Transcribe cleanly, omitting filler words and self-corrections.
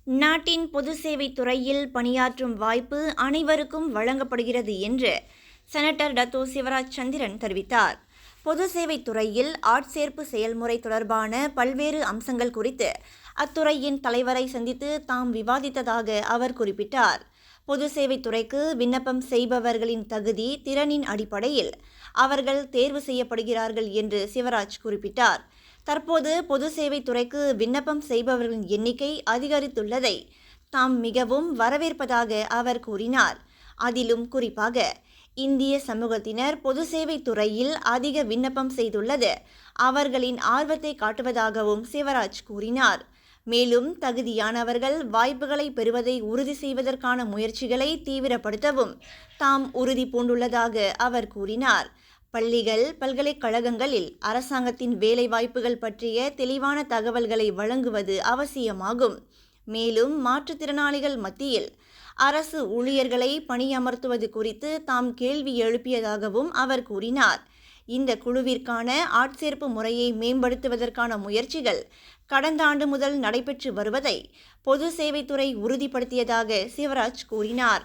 நாட்டின் பொது சேவை துறையில் பணியாற்றும் வாய்ப்பு அனைவருக்கும் வழங்கப்படுகிறது என்று செனட்டர் டத்தோ சிவராஜ் சந்திரன் தெரிவித்தார். பொது சேவை துறையில் ஆட்சேர்ப்பு செயல்முறை தொடர்பான பல்வேறு அம்சங்கள் குறித்து அத்துறையின் தலைவரை சந்தித்து தாம் விவாதித்ததாக அவர் குறிப்பிட்டார். பொது சேவை துறைக்கு விண்ணப்பம் செய்பவர்களின் தகுதி, திறனின் அடிப்படையில் அவர்கள் தேர்வு செய்யப்படுகிறார்கள் என்று சிவராஜ் குறிப்பிட்டார். தற்போது பொது சேவை துறைக்கு விண்ணப்பம் செய்பவர்களின் எண்ணிக்கை அதிகரித்துள்ளதை தாம் மிகவும் வரவேற்பதாக அவர் கூறினார். அதிலும் குறிப்பாக இந்திய சமூகத்தினர் பொது சேவை துறையில் அதிக விண்ணப்பம் செய்துள்ளது அவர்களின் ஆர்வத்தை காட்டுவதாகவும் சிவராஜ் கூறினார். மேலும் தகுதியானவர்கள் வாய்ப்புகளை பெறுவதை உறுதி செய்வதற்கான முயற்சிகளை தீவிரப்படுத்தவும் தாம் உறுதி பூண்டுள்ளதாக அவர் கூறினார். பள்ளிகள், பல்கலைக்கழகங்களில் அரசாங்கத்தின் வேலை வாய்ப்புகள் பற்றிய தெளிவான தகவல்களை வழங்குவது அவசியமாகும். மேலும் மாற்றுத்திறனாளிகள் மத்தியில் அரசு ஊழியர்களை பணியமர்த்துவது குறித்து தாம் கேள்வி எழுப்பியதாகவும் அவர் கூறினார். இந்த குழுவிற்கான ஆட்சேர்ப்பு முறையை மேம்படுத்துவதற்கான முயற்சிகள் கடந்த ஆண்டு முதல் நடைபெற்று வருவதை பொது சேவைத்துறை உறுதிப்படுத்தியதாக சிவராஜ் கூறினார்.